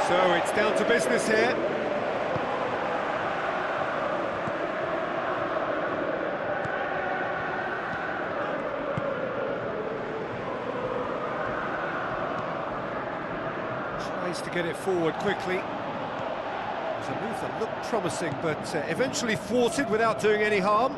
So it's down to business here. Tries to get it forward quickly. It's a move that looked promising, but eventually thwarted without doing any harm.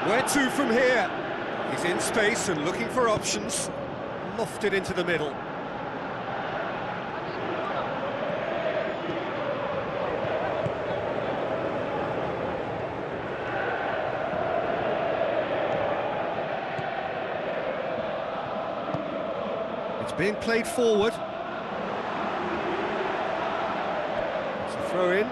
Where to from here? He's in space and looking for options. Lofted into the middle. It's being played forward. It's a throw in.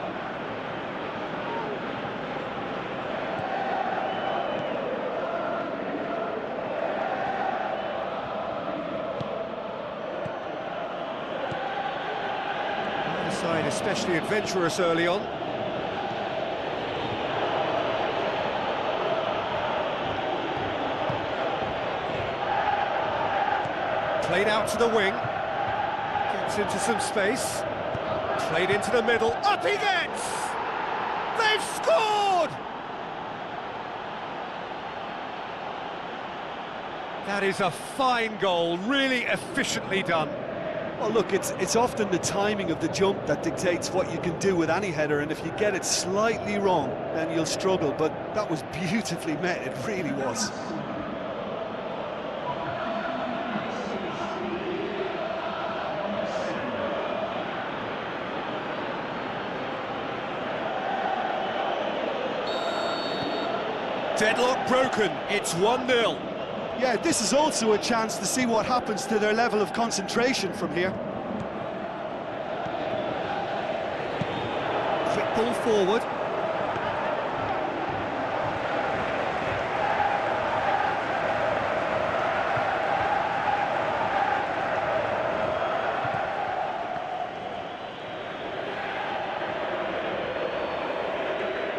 Side especially adventurous early on. Played out to the wing. Gets into some space. Played into the middle. Up he gets! They've scored! That is a fine goal, really efficiently done. Well, look, it's often the timing of the jump that dictates what you can do with any header, and if you get it slightly wrong, then you'll struggle, but that was beautifully met, it really was. Deadlock broken, it's 1-0. Yeah, this is also a chance to see what happens to their level of concentration from here. Quick ball forward.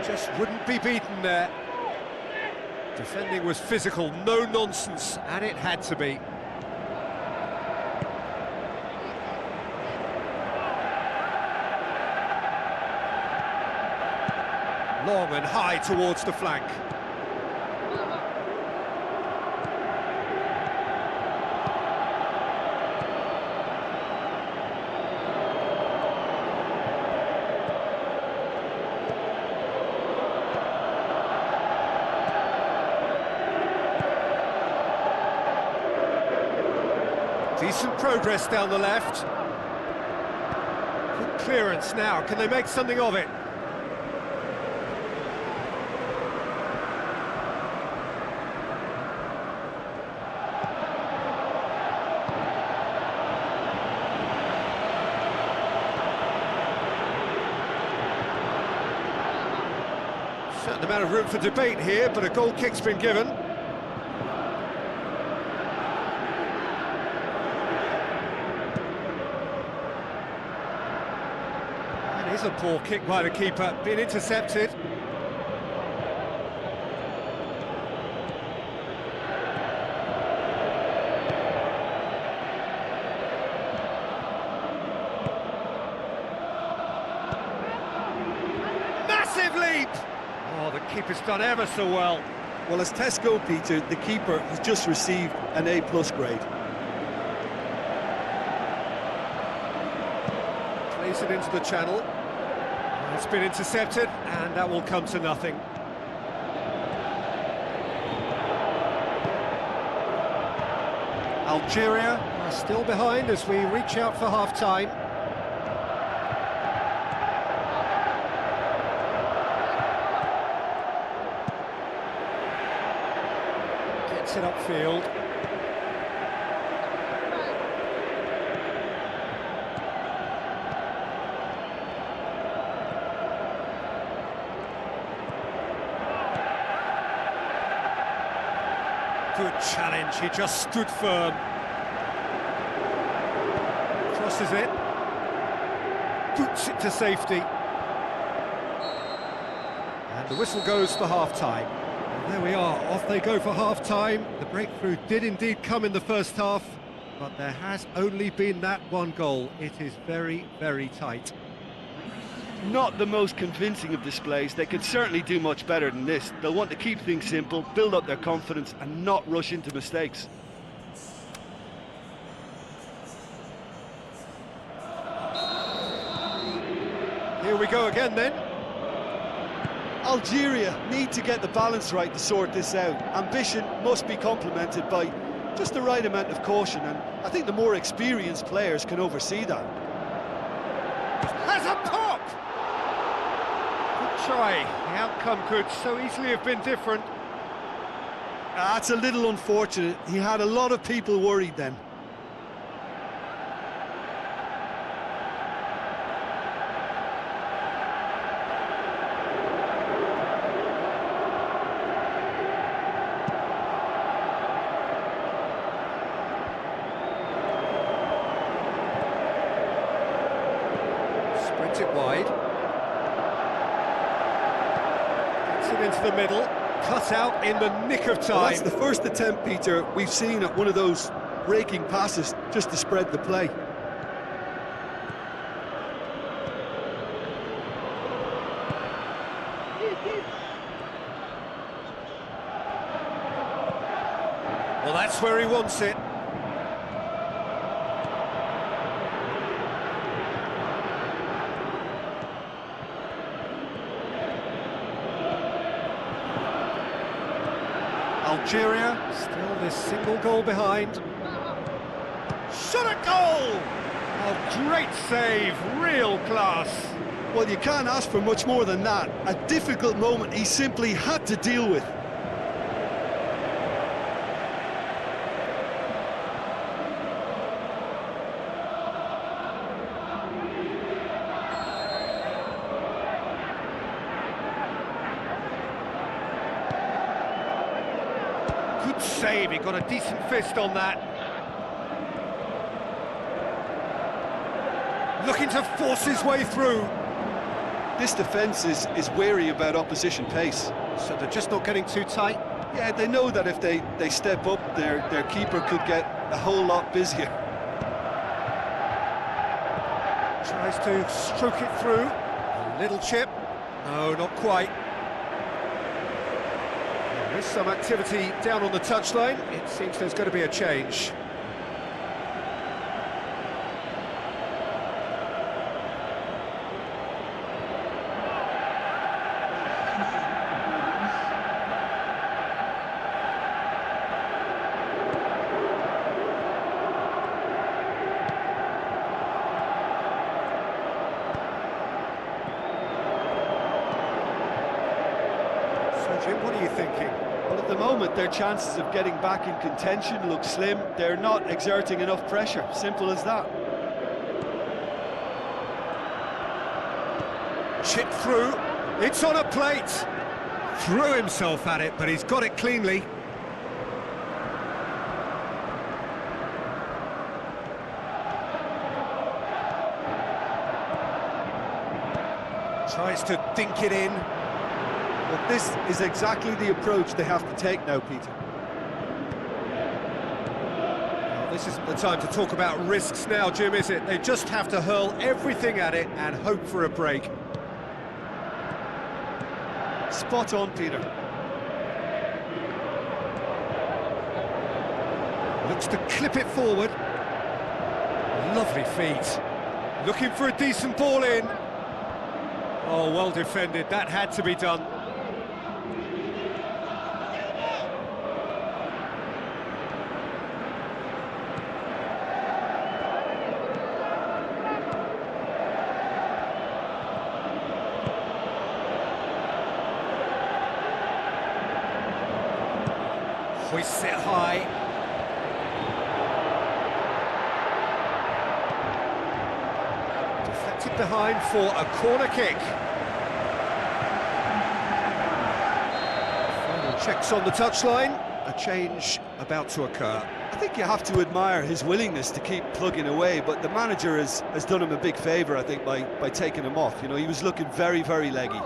Just wouldn't be beaten there. Defending was physical, no nonsense, and it had to be. Long and high towards the flank. Decent progress down the left. Good clearance now, can they make something of it? Certain amount of room for debate here, but a goal kick's been given. It's a poor kick by the keeper, being intercepted. Massive leap! Oh, the keeper's done ever so well. Well, as tests go, Peter, the keeper has just received an A+ grade. Plays it into the channel. It's been intercepted, and that will come to nothing. Algeria are still behind as we reach out for half-time. Gets it upfield. Good challenge, he just stood firm. Crosses it. Boots it to safety. And the whistle goes for half-time. There we are, off they go for half-time. The breakthrough did indeed come in the first half, but there has only been that one goal. It is very, very tight. Not the most convincing of displays. They could certainly do much better than this. They'll want to keep things simple, build up their confidence and not rush into mistakes. Here we go again then. Algeria need to get the balance right to sort this out. Ambition must be complemented by just the right amount of caution, and I think the more experienced players can oversee that. Has a pop! Good try. The outcome could so easily have been different. That's a little unfortunate. He had a lot of people worried then. Sprint it wide. Gets it into the middle. Cut out in the nick of time. Well, that's the first attempt, Peter, we've seen at one of those breaking passes just to spread the play. Well, that's where he wants it. Algeria still this single goal behind. Shot a goal! Oh, great save, real class. Well, you can't ask for much more than that. A difficult moment he simply had to deal with. Good save, he got a decent fist on that. Looking to force his way through. This defence is wary about opposition pace. So they're just not getting too tight. Yeah, they know that if they step up, their keeper could get a whole lot busier. Tries to stroke it through. A little chip. No, not quite. There is some activity down on the touchline. It seems there's going to be a change. Jim, what are you thinking? Well, at the moment, their chances of getting back in contention look slim. They're not exerting enough pressure. Simple as that. Chip through. It's on a plate. Threw himself at it, but he's got it cleanly. Tries to dink it in. But this is exactly the approach they have to take now, Peter. Well, this isn't the time to talk about risks now, Jim, is it? They just have to hurl everything at it and hope for a break. Spot on, Peter. Looks to clip it forward. Lovely feet. Looking for a decent ball in. Oh, well defended. That had to be done. Hoists it high. Deflected behind for a corner kick. Final checks on the touchline. A change about to occur. I think you have to admire his willingness to keep plugging away, but the manager has done him a big favour, I think, by taking him off. You know, he was looking very, very leggy.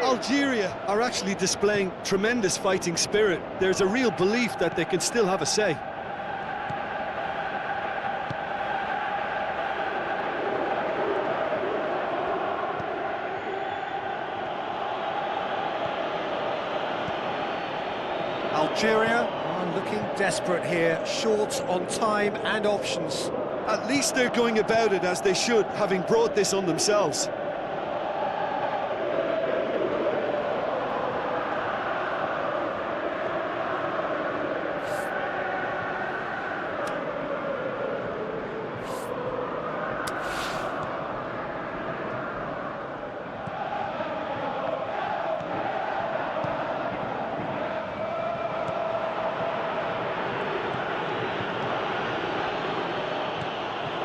Algeria are actually displaying tremendous fighting spirit. There's a real belief that they can still have a say. Algeria are looking desperate here, short on time and options. At least they're going about it as they should, having brought this on themselves.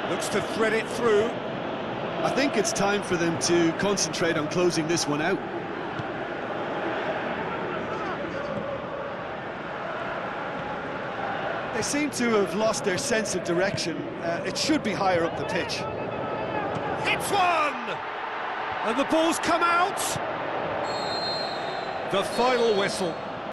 Looks to thread it through. I think it's time for them to concentrate on closing this one out. They seem to have lost their sense of direction. It should be higher up the pitch. Hits one! And the ball's come out! The final whistle.